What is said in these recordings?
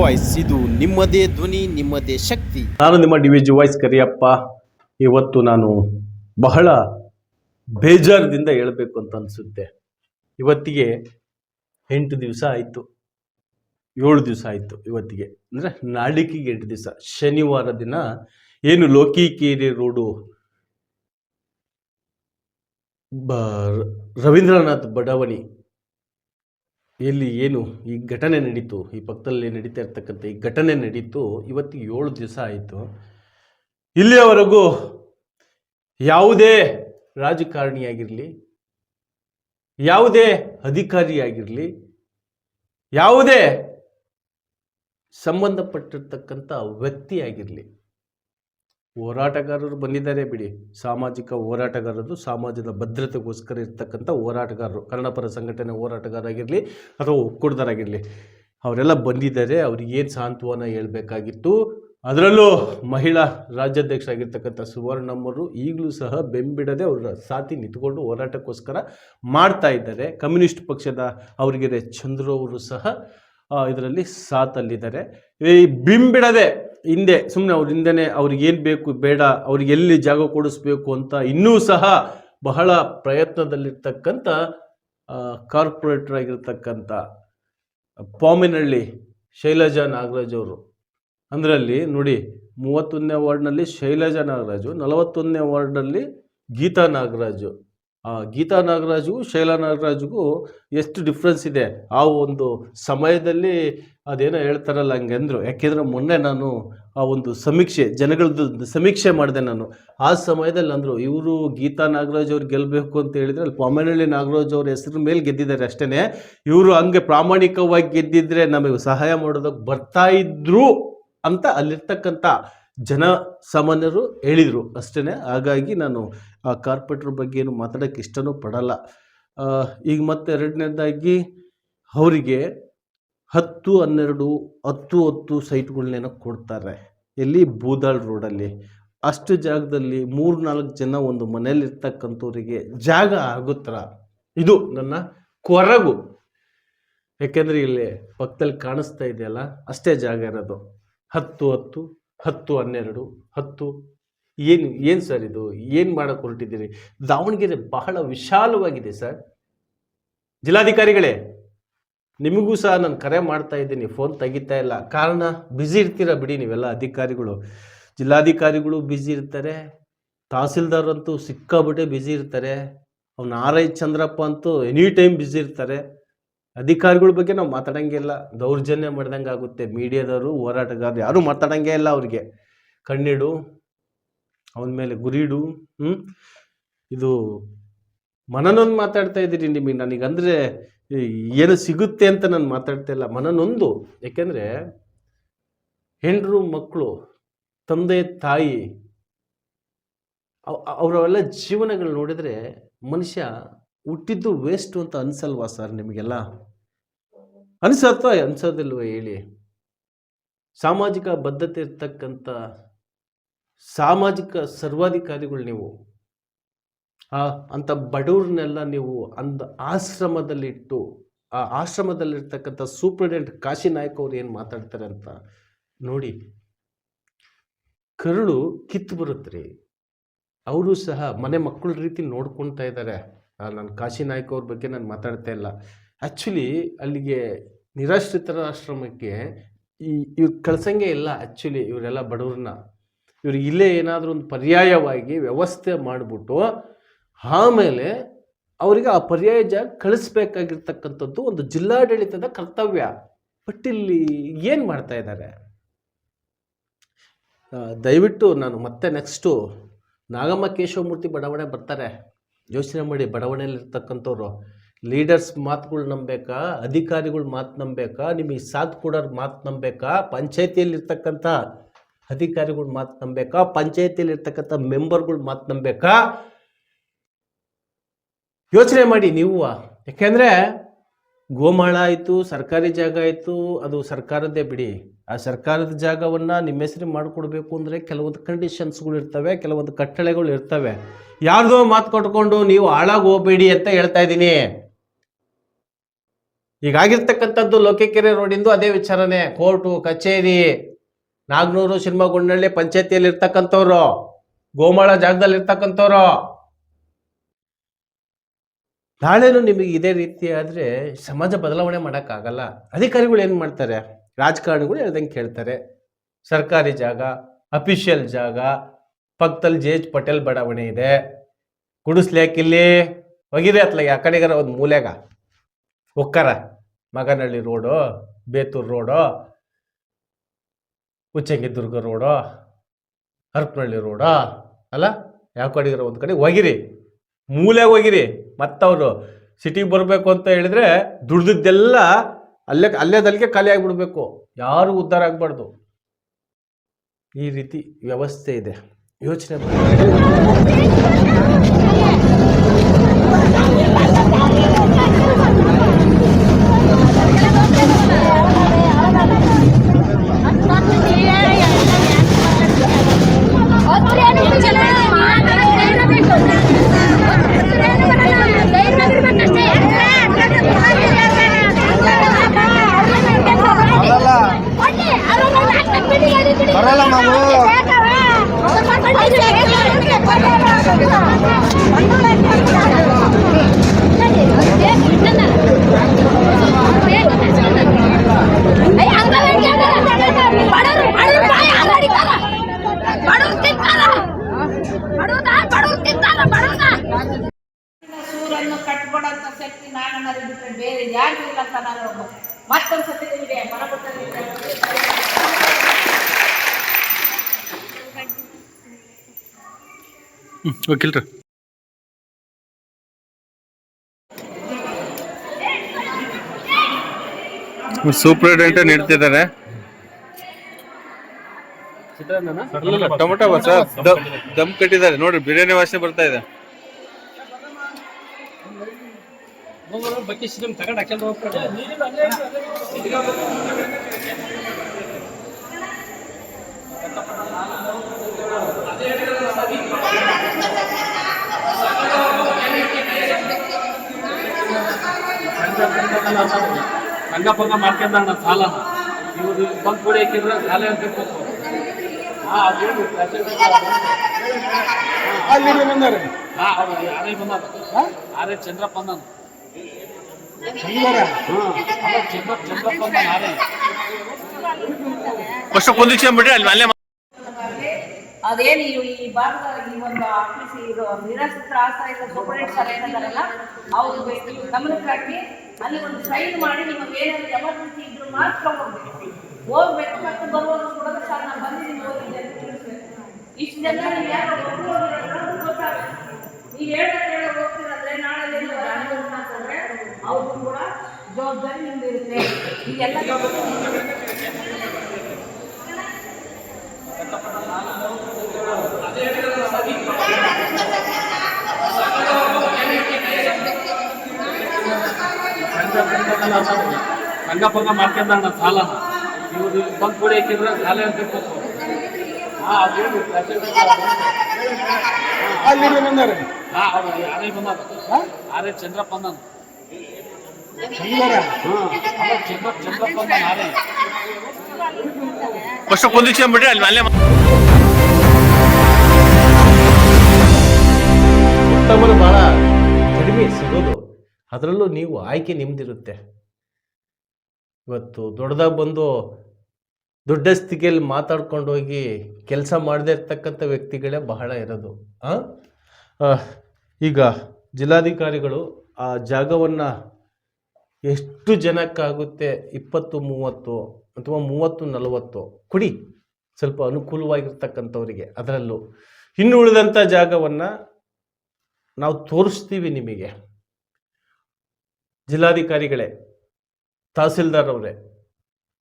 Voice, ಇದು ನಿಮ್ಮದೇ ಧ್ವನಿ, ನಿಮ್ಮದೇ ಶಕ್ತಿ. ನಾನು ನಿಮ್ಮ DVG ವಾಯ್ಸ್ ಕರಿಯಪ್ಪ. ಇವತ್ತು ನಾನು ಬಹಳ ಬೇಜಾರದಿಂದ ಹೇಳಬೇಕು ಅಂತ ಅನಿಸುತ್ತೆ. ಇವತ್ತಿಗೆ 8 ದಿವಸ ಆಯಿತು, 7 ದಿವಸ ಆಯಿತು. ಇವತ್ತಿಗೆ ಅಂದರೆ ನಾಳಿಕೆಗೆ 8 ದಿವಸ. ಶನಿವಾರ ದಿನ ಏನು ಲೋಕಿಕೇರಿ ರೋಡು ರವೀಂದ್ರನಾಥ್ ಬಡಾವಣೆ ಎಲ್ಲಿ ಏನು ಈ ಘಟನೆ ನಡೀತು, ಈ ಪಕ್ಕದಲ್ಲಿ ನಡೀತಾ ಇರ್ತಕ್ಕಂಥ ಈ ಘಟನೆ ನಡೀತು, ಇವತ್ತಿಗೆ 7 ದಿವಸ ಆಯಿತು. ಇಲ್ಲಿಯವರೆಗೂ ಯಾವುದೇ ರಾಜಕಾರಣಿಯಾಗಿರಲಿ, ಯಾವುದೇ ಅಧಿಕಾರಿಯಾಗಿರಲಿ, ಯಾವುದೇ ಸಂಬಂಧಪಟ್ಟಿರ್ತಕ್ಕಂಥ ವ್ಯಕ್ತಿಯಾಗಿರಲಿ, ಹೋರಾಟಗಾರರು ಬಂದಿದ್ದಾರೆ ಬಿಡಿ, ಸಾಮಾಜಿಕ ಹೋರಾಟಗಾರರು, ಸಮಾಜದ ಭದ್ರತೆಗೋಸ್ಕರ ಇರ್ತಕ್ಕಂಥ ಹೋರಾಟಗಾರರು, ಕನ್ನಡಪರ ಸಂಘಟನೆ ಹೋರಾಟಗಾರರಾಗಿರಲಿ ಅಥವಾ ಒಕ್ಕೂಟದರಾಗಿರಲಿ, ಅವರೆಲ್ಲ ಬಂದಿದ್ದಾರೆ. ಅವ್ರಿಗೇನು ಸಾಂತ್ವನ ಹೇಳಬೇಕಾಗಿತ್ತು. ಅದರಲ್ಲೂ ಮಹಿಳಾ ರಾಜ್ಯಾಧ್ಯಕ್ಷರಾಗಿರ್ತಕ್ಕಂಥ ಸುವರ್ಣಮ್ಮರು ಈಗಲೂ ಸಹ ಬೆಂಬಿಡದೆ ಅವರ ಸಾಥಿ ನಿಂತ್ಕೊಂಡು ಹೋರಾಟಕ್ಕೋಸ್ಕರ ಮಾಡ್ತಾ ಇದ್ದಾರೆ. ಕಮ್ಯುನಿಸ್ಟ್ ಪಕ್ಷದ ಅವರಿಗೆ ಚಂದ್ರು ಅವರು ಸಹ ಇದರಲ್ಲಿ ಸಾಥಲ್ಲಿದ್ದಾರೆ. ಈ ಬಿಂಬಿಡದೆ ಹಿಂದೆ ಸುಮ್ಮನೆ ಅವ್ರ ಹಿಂದೆನೇ ಅವ್ರಿಗೇನು ಬೇಕು ಬೇಡ, ಅವ್ರಿಗೆ ಎಲ್ಲಿ ಜಾಗ ಕೊಡಿಸ್ಬೇಕು ಅಂತ ಇನ್ನೂ ಸಹ ಬಹಳ ಪ್ರಯತ್ನದಲ್ಲಿರ್ತಕ್ಕಂಥ ಕಾರ್ಪೊರೇಟರ್ ಆಗಿರ್ತಕ್ಕಂಥ ಪಾಮಿನಹಳ್ಳಿ ಶೈಲಜಾ ನಾಗರಾಜ್ ಅವರು. ಅದರಲ್ಲಿ ನೋಡಿ, 31ನೇ ವಾರ್ಡ್ನಲ್ಲಿ ಶೈಲಜಾ ನಾಗರಾಜು, 41ನೇ ವಾರ್ಡ್ನಲ್ಲಿ ಗೀತಾ ನಾಗರಾಜು. ಗೀತಾ ನಾಗರಾಜ್ಗೂ ಶೈಲಾ ನಾಗರಾಜ್ಗೂ ಎಷ್ಟು ಡಿಫ್ರೆನ್ಸ್ ಇದೆ. ಆ ಒಂದು ಸಮಯದಲ್ಲಿ ಅದೇನೋ ಹೇಳ್ತಾರಲ್ಲ ಹಂಗೆ ಅಂದರು. ಯಾಕೆಂದರೆ ಮೊನ್ನೆ ನಾನು ಆ ಒಂದು ಸಮೀಕ್ಷೆ, ಜನಗಳದ್ದು ಸಮೀಕ್ಷೆ ಮಾಡಿದೆ ನಾನು. ಆ ಸಮಯದಲ್ಲಿ ಅಂದರು, ಇವರು ಗೀತಾ ನಾಗರಾಜ್ ಅವ್ರು ಗೆಲ್ಲಬೇಕು ಅಂತ ಹೇಳಿದರೆ ಅಲ್ಲಿ ಪಾಮನಹಳ್ಳಿ ನಾಗರಾಜ್ ಅವ್ರ ಹೆಸರು ಮೇಲೆ ಗೆದ್ದಿದ್ದಾರೆ ಅಷ್ಟೇ. ಇವರು ಹಂಗೆ ಪ್ರಾಮಾಣಿಕವಾಗಿ ಗೆದ್ದಿದ್ರೆ ನಮಗೆ ಸಹಾಯ ಮಾಡೋದಕ್ಕೆ ಬರ್ತಾ ಇದ್ರು ಅಂತ ಅಲ್ಲಿರ್ತಕ್ಕಂಥ ಜನ ಸಾಮಾನ್ಯರು ಹೇಳಿದರು ಅಷ್ಟೇ. ಹಾಗಾಗಿ ನಾನು ಆ ಕಾರ್ಪೊರೇಟರ್ ಬಗ್ಗೆ ಏನು ಮಾತಾಡೋಕ್ಕೆ ಇಷ್ಟನೂ ಪಡಲ್ಲ. ಈಗ ಮತ್ತೆ ಎರಡನೇದಾಗಿ ಅವರಿಗೆ 10, 12, 10 ಸೈಟ್ಗಳನ್ನೇನೋ ಕೊಡ್ತಾರೆ. ಎಲ್ಲಿ? ಬೂದಾಳ್ ರೋಡಲ್ಲಿ. ಅಷ್ಟು ಜಾಗದಲ್ಲಿ 3-4 ಜನ ಒಂದು ಮನೇಲಿರ್ತಕ್ಕಂಥವ್ರಿಗೆ ಜಾಗ ಆಗುತ್ತರ? ಇದು ನನ್ನ ಕೊರಗು. ಯಾಕೆಂದರೆ ಇಲ್ಲಿ ಪಕ್ಕದಲ್ಲಿ ಕಾಣಿಸ್ತಾ ಇದೆಯಲ್ಲ, ಅಷ್ಟೇ ಜಾಗ ಇರೋದು. 10, 12, 10 ಏನು ಸರ್ ಇದು? ಏನು ಮಾಡೋಕ್ಕೆ ಹೊರಟಿದ್ದೀರಿ? ದಾವಣಗೆರೆ ಬಹಳ ವಿಶಾಲವಾಗಿದೆ ಸರ್. ಜಿಲ್ಲಾಧಿಕಾರಿಗಳೇ, ನಿಮಗೂ ಸಹ ನಾನು ಕರೆ ಮಾಡ್ತಾ ಇದ್ದೀನಿ, ಫೋನ್ ತೆಗಿತಾ ಇಲ್ಲ. ಕಾರಣ ಬ್ಯುಸಿ ಇರ್ತೀರ ಬಿಡಿ ನೀವೆಲ್ಲ ಅಧಿಕಾರಿಗಳು. ಜಿಲ್ಲಾಧಿಕಾರಿಗಳು ಬ್ಯುಸಿ ಇರ್ತಾರೆ, ತಹಸೀಲ್ದಾರ್ ಅಂತೂ ಸಿಕ್ಕಾಬಿಟ್ಟೆ ಬ್ಯುಸಿ ಇರ್ತಾರೆ, ಅವ್ನು RI ಚಂದ್ರಪ್ಪ ಅಂತೂ ಎನಿ ಟೈಮ್ ಬ್ಯುಸಿ ಇರ್ತಾರೆ. ಅಧಿಕಾರಿಗಳ ಬಗ್ಗೆ ನಾವು ಮಾತಾಡೋಂಗೆ ಇಲ್ಲ, ದೌರ್ಜನ್ಯ ಮಾಡ್ದಂಗೆ ಆಗುತ್ತೆ. ಮೀಡಿಯಾದವರು, ಹೋರಾಟಗಾರರು ಯಾರೂ ಮಾತಾಡೋಂಗೆ ಇಲ್ಲ. ಅವ್ರಿಗೆ ಕಣ್ಣಿಡು, ಅವನ ಮೇಲೆ ಗುರಿಡು. ಇದು ಮನನೊಂದು ಮಾತಾಡ್ತಾ ಇದ್ದೀರಿ ನಿಮಗೆ. ನನಗಂದರೆ ಏನು ಸಿಗುತ್ತೆ ಅಂತ ನಾನು ಮಾತಾಡ್ತಾ ಇಲ್ಲ, ಮನನೊಂದು. ಯಾಕೆಂದರೆ ಹೆಂಡರು, ಮಕ್ಕಳು, ತಂದೆ ತಾಯಿ, ಅವರೆಲ್ಲ ಜೀವನಗಳು ನೋಡಿದರೆ ಮನುಷ್ಯ ಹುಟ್ಟಿದ್ದು ವೇಸ್ಟು ಅಂತ ಅನಿಸಲ್ವಾ ಸರ್ ನಿಮಗೆಲ್ಲ? ಅನಿಸತ್ವಾ ಅನಿಸೋದಿಲ್ವ ಹೇಳಿ? ಸಾಮಾಜಿಕ ಬದ್ಧತೆ ಇರ್ತಕ್ಕಂಥ ಸಾಮಾಜಿಕ ಸರ್ವಾಧಿಕಾರಿಗಳು ನೀವು. ಅಂಥ ಬಡವ್ರನ್ನೆಲ್ಲ ನೀವು ಅಂದ ಆಶ್ರಮದಲ್ಲಿಟ್ಟು, ಆ ಆಶ್ರಮದಲ್ಲಿರ್ತಕ್ಕಂಥ ಸೂಪ್ರಿಡೆಂಟ್ ಕಾಶಿ ನಾಯ್ಕ ಅವ್ರು ಏನು ಮಾತಾಡ್ತಾರೆ ಅಂತ ನೋಡಿ, ಕರುಳು ಕಿತ್ತು ಬರುತ್ತೆ ರೀ. ಅವರು ಸಹ ಮನೆ ಮಕ್ಕಳ ರೀತಿ ನೋಡ್ಕೊಳ್ತಾ ಇದ್ದಾರೆ. ನಾನು ಕಾಶಿ ನಾಯ್ಕ ಅವ್ರ ಬಗ್ಗೆ ನಾನು ಮಾತಾಡ್ತಾ ಇಲ್ಲ. ಆ್ಯಕ್ಚುಲಿ ಅಲ್ಲಿಗೆ ನಿರಾಶ್ರಿತರ ಆಶ್ರಮಕ್ಕೆ ಇವ್ರು ಕಳ್ಸಂಗೆ ಇಲ್ಲ. ಆ್ಯಕ್ಚುಲಿ ಇವರೆಲ್ಲ ಬಡವ್ರನ್ನ ಇವ್ರಿಗೆ ಇಲ್ಲೇ ಏನಾದರೂ ಒಂದು ಪರ್ಯಾಯವಾಗಿ ವ್ಯವಸ್ಥೆ ಮಾಡಿಬಿಟ್ಟು ಆಮೇಲೆ ಅವರಿಗೆ ಆ ಪರ್ಯಾಯ ಜಾಗ ಕಳಿಸ್ಬೇಕಾಗಿರ್ತಕ್ಕಂಥದ್ದು ಒಂದು ಜಿಲ್ಲಾಡಳಿತದ ಕರ್ತವ್ಯ. ಬಟ್ ಇಲ್ಲಿ ಏನು ಮಾಡ್ತಾ ಇದ್ದಾರೆ? ದಯವಿಟ್ಟು ನಾನು ಮತ್ತೆ ನೆಕ್ಸ್ಟು ನಾಗಮ್ಮ ಕೇಶವಮೂರ್ತಿ ಬಡಾವಣೆ ಬರ್ತಾರೆ. ಯೋಚನೆ ಮಾಡಿ, ಬಡಾವಣೆಯಲ್ಲಿರ್ತಕ್ಕಂಥವ್ರು ಲೀಡರ್ಸ್ ಮಾತುಗಳು ನಂಬೇಕಾ, ಅಧಿಕಾರಿಗಳ ಮಾತು ನಂಬೇಕಾ, ನಿಮಗೆ ಸಾಥ್ ಕೊಡೋರು ಮಾತು ನಂಬೇಕಾ, ಪಂಚಾಯತಿಯಲ್ಲಿರ್ತಕ್ಕಂಥ ಅಧಿಕಾರಿಗಳ ಮಾತು ನಂಬೇಕಾ, ಪಂಚಾಯತಿಯಲ್ಲಿರ್ತಕ್ಕಂಥ ಮೆಂಬರ್ಗಳ ಮಾತು ನಂಬೇಕಾ? ಯೋಚನೆ ಮಾಡಿ ನೀವು. ಯಾಕೆಂದರೆ ಗೋಮಾಳ ಆಯಿತು, ಸರ್ಕಾರಿ ಜಾಗ ಆಯಿತು, ಅದು ಸರ್ಕಾರದ್ದೇ ಬಿಡಿ. ಆ ಸರ್ಕಾರದ ಜಾಗವನ್ನು ನಿಮ್ಮ ಹೆಸರು ಮಾಡಿಕೊಡ್ಬೇಕು ಅಂದರೆ ಕೆಲವೊಂದು ಕಂಡೀಷನ್ಸ್ಗಳು ಇರ್ತವೆ, ಕೆಲವೊಂದು ಕಟ್ಟಳೆಗಳು ಇರ್ತವೆ. ಯಾರ್ದೋ ಮಾತು ಕೊಟ್ಕೊಂಡು ನೀವು ಹಾಳಾಗಿ ಹೋಗಬೇಡಿ ಅಂತ ಹೇಳ್ತಾ ಇದ್ದೀನಿ. ಈಗಾಗಿರ್ತಕ್ಕಂಥದ್ದು ಲೋಕಕೆರೆ ರೋಡಿಂದು ಅದೇ ವಿಚಾರನೆ. ಕೋರ್ಟು ಕಚೇರಿ, ನಾಗನೂರು ಶಿಲ್ಮಗೊಂಡಳ್ಳಿ ಪಂಚಾಯತಿಯಲ್ಲಿ ಇರ್ತಕ್ಕಂಥವ್ರು, ಗೋಮಾಳ ಜಾಗದಲ್ಲಿ ಇರ್ತಕ್ಕಂಥವ್ರು. ನಾಳೆನೂ ನಿಮಗೆ ಇದೇ ರೀತಿ ಆದರೆ ಸಮಾಜ ಬದಲಾವಣೆ ಮಾಡೋಕ್ಕಾಗಲ್ಲ. ಅಧಿಕಾರಿಗಳು ಏನು ಮಾಡ್ತಾರೆ, ರಾಜಕಾರಣಿಗಳು ಹೇಳ್ದಂಗೆ ಕೇಳ್ತಾರೆ. ಸರ್ಕಾರಿ ಜಾಗ, ಅಫಿಷಿಯಲ್ ಜಾಗ, ಪಕ್ಕದಲ್ಲಿ ಜೆ ಎಚ್ ಪಟೇಲ್ ಬಡಾವಣೆ ಇದೆ, ಗುಡಿಸ್ಲೇಕಿಲ್ಲಿ ಒಗಿರಿ ಅತ್ಲಾಗೆ ಆ ಕಡೆಗಾರ ಒಂದು ಮೂಲೆಗ ಒಕ್ಕರ Maganahalli road, Bethur road, Uchangidurga road, Harapanahalli road ಅಲ್ಲ, ಯಾವ ಕಡೆಗಾರ ಒಂದು ಕಡೆ ಒಗಿರಿ, ಮೂಲೆಗೆ ಹೋಗಿರಿ. ಮತ್ತವರು ಸಿಟಿಗೆ ಬರಬೇಕು ಅಂತ ಹೇಳಿದ್ರೆ ದುಡ್ದಿದ್ದೆಲ್ಲ ಅಲ್ಲೇದಲ್ಲಿಗೆ ಖಾಲಿ ಆಗಿಬಿಡ್ಬೇಕು, ಯಾರು ಉದ್ಧಾರ ಆಗಬಾರ್ದು. ಈ ರೀತಿ ವ್ಯವಸ್ಥೆ ಇದೆ, ಯೋಚನೆ ಮಾಡಿ. ಸೂರನ್ನು ಕಟ್ಕೊಡಂತ ಶಕ್ತಿ ನಾಗಣ್ಣರು ಬಿಟ್ಟರೆ ಬೇರೆ ಯಾರು ಇಲ್ಲ ಅಂತ ನಾನು ಮತ್ತೊಂದ್ಸತಿ ನಿಮಗೆ ಮನಬಿಟ್ಟಲ್ಲಿ ವಕೀಲ್ರ ಸೂಪರಿಂಟೆಂಡೆಂಟ್ ನೀಡ್ತಿದ್ದಾರೆ. ಟೊಮೊಟೊ ದಮ್ ಕಟ್ಟಿದ್ದಾರೆ ನೋಡ್ರಿ, ಬಿರಿಯಾನಿ ವಾಸನೆ ಬರ್ತಾ ಇದೆ. ಸಂಘ ಪಂಗ ಮಾಡ್ಕೊಂಡ ಸಾಲ ಇವರು ಬಂದು ಕೂಡ ಹಾಕಿದ್ರೆ ಸಾಲ ಇರ್ಬೇಕು. ಆರೇ ಚಂದ್ರಪ್ಪ ಚಂದ್ರಪ್ಪ ಆರೇ ಬಿಡ್ರಿ ಅಲ್ಲಿ ಅಲ್ಲೇ ಅದೇನು ಈ ಭಾಗದ ಈ ಒಂದು ಆಫೀಸ್ ಇದು ನಿರಾಶ್ರಿತರ ಆಶ್ರಯದ ಸೂಪರಿಂಟೆಂಡೆಂಟ್ ಸರ್ ಏನಿದಾರಲ್ಲ ಅವರು ಗಮನಕ್ಕೆ ಹಾಕಿ ಅಲ್ಲಿ ಒಂದು ಸೈನ್ ಮಾಡಿ ನಿಮಗೆ ಏನಾದ್ರು ಎಮರ್ಜೆನ್ಸಿ ಇದ್ರು ಮಾತ್ರ ಹೋಗ್ಬೇಕು ಮತ್ತು ಬರುವಾಗ ಕೂಡ ಸರ್ ನಾನು ಬಂದಿದ್ದೀನಿ ಹೋಗಿದ್ದೆ ಅಂತ ತಿಳಿಸ್ಬೇಕು. ಇಷ್ಟು ಜನ ನೀವು ಯಾರು ಗೊತ್ತಾಗುತ್ತೆ. ನೀವು ಹೇಳೋದು ಹೋಗ್ತಿರಂದ್ರೆ ನಾಳೆ ಅಂತಂದ್ರೆ ಅವ್ರಿಗೂ ಕೂಡ ಜವಾಬ್ದಾರಿ ನಿಮ್ದಿರುತ್ತೆ. ಈಗೆಲ್ಲ ಸಂಘ ಪಂಗ ಮಾಡ್ಕೊಂಡ ಸಾಲ ಇವರು ಬಂದು ಕೂಡ ಹಾಕಿದ್ರೆ ಸಾಲ ಇರ್ಬೇಕು. ಆರೇ ಬಂದ ಆರೇ ಚಂದ್ರಪ್ಪ ಚಂದ್ರಪ್ಪ ಆರೇ ಬಿಡ್ರಿ ಅಲ್ಲಿ ಅಲ್ಲೇ ಉತ್ತಮರು ಭಾಳ ಕಡಿಮೆ ಸಿಗೋದು, ಅದರಲ್ಲೂ ನೀವು ಆಯ್ಕೆ ನಿಮ್ದಿರುತ್ತೆ. ಇವತ್ತು ದೊಡ್ಡದಾಗಿ ಬಂದು ದೊಡ್ಡ ಸ್ಥಿತಿಯಲ್ಲಿ ಮಾತಾಡ್ಕೊಂಡು ಹೋಗಿ ಕೆಲಸ ಮಾಡದೇ ಇರ್ತಕ್ಕಂಥ ವ್ಯಕ್ತಿಗಳೇ ಬಹಳ ಇರೋದು. ಈಗ ಜಿಲ್ಲಾಧಿಕಾರಿಗಳು ಆ ಜಾಗವನ್ನು ಎಷ್ಟು ಜನಕ್ಕಾಗುತ್ತೆ 20-30 ಅಥವಾ 30-40 ಕೊಡಿ, ಸ್ವಲ್ಪ ಅನುಕೂಲವಾಗಿರ್ತಕ್ಕಂಥವರಿಗೆ. ಅದರಲ್ಲೂ ಇನ್ನು ಉಳಿದಂಥ ಜಾಗವನ್ನು ನಾವು ತೋರಿಸ್ತೀವಿ ನಿಮಗೆ. ಜಿಲ್ಲಾಧಿಕಾರಿಗಳೇ, ತಹಸೀಲ್ದಾರ್ ಅವರೇ,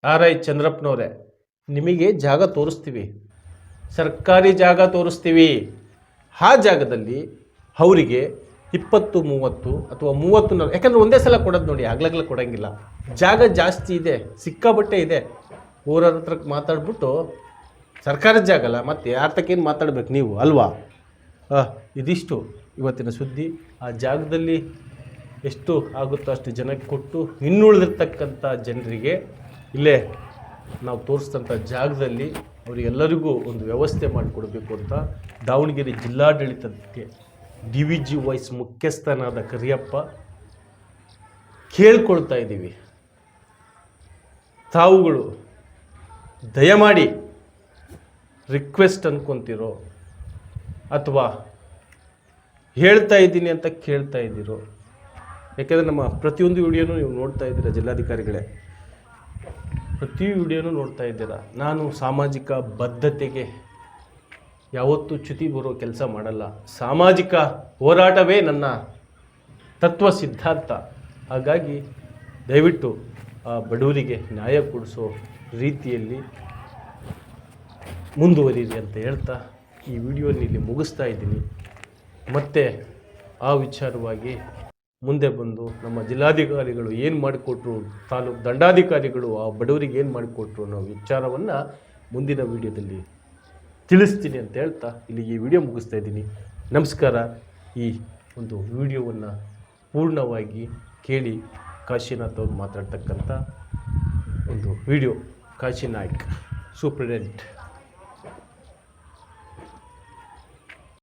RI ಚಂದ್ರಪ್ಪನವರೇ, ನಿಮಗೆ ಜಾಗ ತೋರಿಸ್ತೀವಿ, ಸರ್ಕಾರಿ ಜಾಗ ತೋರಿಸ್ತೀವಿ. ಆ ಜಾಗದಲ್ಲಿ ಅವರಿಗೆ 20-30 ಅಥವಾ 30-40, ಯಾಕಂದರೆ ಒಂದೇ ಸಲ ಕೊಡೋದು ನೋಡಿ, ಆಗ್ಲಾಗ್ಲ ಕೊಡೋಂಗಿಲ್ಲ. ಜಾಗ ಜಾಸ್ತಿ ಇದೆ, ಸಿಕ್ಕಾಬಟ್ಟೆ ಇದೆ. ಊರವ್ರ ಹತ್ರ ಮಾತಾಡ್ಬಿಟ್ಟು ಸರ್ಕಾರದ ಜಾಗ ಅಲ್ಲ, ಮತ್ತು ಯಾರ ತಕ್ಕೇನು ಮಾತಾಡ್ಬೇಕು ನೀವು ಅಲ್ವಾ? ಇದಿಷ್ಟು ಇವತ್ತಿನ ಸುದ್ದಿ. ಆ ಜಾಗದಲ್ಲಿ ಎಷ್ಟು ಆಗುತ್ತೋ ಅಷ್ಟು ಜನಕ್ಕೆ ಕೊಟ್ಟು ಇನ್ನುಳಿದಿರ್ತಕ್ಕಂಥ ಜನರಿಗೆ ಇಲ್ಲೇ ನಾವು ತೋರಿಸಿದಂಥ ಜಾಗದಲ್ಲಿ ಅವರಿಗೆಲ್ಲರಿಗೂ ಒಂದು ವ್ಯವಸ್ಥೆ ಮಾಡಿಕೊಡ್ಬೇಕು ಅಂತ ದಾವಣಗೆರೆ ಜಿಲ್ಲಾಡಳಿತಕ್ಕೆ DVGY ಮುಖ್ಯಸ್ಥನಾದ ಕರಿಯಪ್ಪ ಕೇಳ್ಕೊಳ್ತಾ ಇದ್ದೀವಿ. ತಾವುಗಳು ದಯಮಾಡಿ ರಿಕ್ವೆಸ್ಟ್ ಅಂದ್ಕೊತಿರೋ ಅಥವಾ ಹೇಳ್ತಾ ಇದ್ದೀನಿ ಅಂತ ಕೇಳ್ತಾ ಇದ್ದೀರೋ, ಯಾಕೆಂದರೆ ನಮ್ಮ ಪ್ರತಿಯೊಂದು ವಿಡಿಯೋನೂ ನೀವು ನೋಡ್ತಾ ಇದ್ದೀರಾ ಜಿಲ್ಲಾಧಿಕಾರಿಗಳೇ, ಪ್ರತಿ ವಿಡಿಯೋನೂ ನೋಡ್ತಾ ಇದ್ದೀರಾ. ನಾನು ಸಾಮಾಜಿಕ ಬದ್ಧತೆಗೆ ಯಾವತ್ತೂ ಚ್ಯುತಿ ಬರೋ ಕೆಲಸ ಮಾಡಲ್ಲ. ಸಾಮಾಜಿಕ ಹೋರಾಟವೇ ನನ್ನ ತತ್ವ ಸಿದ್ಧಾಂತ. ಹಾಗಾಗಿ ದಯವಿಟ್ಟು ಆ ಬಡವರಿಗೆ ನ್ಯಾಯ ಕೊಡಿಸೋ ರೀತಿಯಲ್ಲಿ ಮುಂದುವರಿರಿ ಅಂತ ಹೇಳ್ತಾ ಈ ವಿಡಿಯೋನ ಇಲ್ಲಿ ಮುಗಿಸ್ತಾ ಇದ್ದೀನಿ. ಮತ್ತು ಆ ವಿಚಾರವಾಗಿ ಮುಂದೆ ಬಂದು ನಮ್ಮ ಜಿಲ್ಲಾಧಿಕಾರಿಗಳು ಏನು ಮಾಡಿಕೊಟ್ರು, ತಾಲೂಕು ದಂಡಾಧಿಕಾರಿಗಳು ಆ ಬಡವರಿಗೆ ಏನು ಮಾಡಿಕೊಟ್ರು ಅನ್ನೋ ವಿಚಾರವನ್ನು ಮುಂದಿನ ವಿಡಿಯೋದಲ್ಲಿ ತಿಳಿಸ್ತೀನಿ ಅಂತ ಹೇಳ್ತಾ ಇಲ್ಲಿ ಈ ವಿಡಿಯೋ ಮುಗಿಸ್ತಾ ಇದ್ದೀನಿ. ನಮಸ್ಕಾರ. ಈ ಒಂದು ವಿಡಿಯೋವನ್ನು ಪೂರ್ಣವಾಗಿ ಕೇಳಿ ಕಾಶಿನಾಥ್ ಅವ್ರು ಮಾತಾಡ್ತಕ್ಕಂಥ ಒಂದು ವಿಡಿಯೋ. ಕಾಶಿನಾಯ್ಕ್, ಸೂಪ್ರಿಡೆಂಟ್.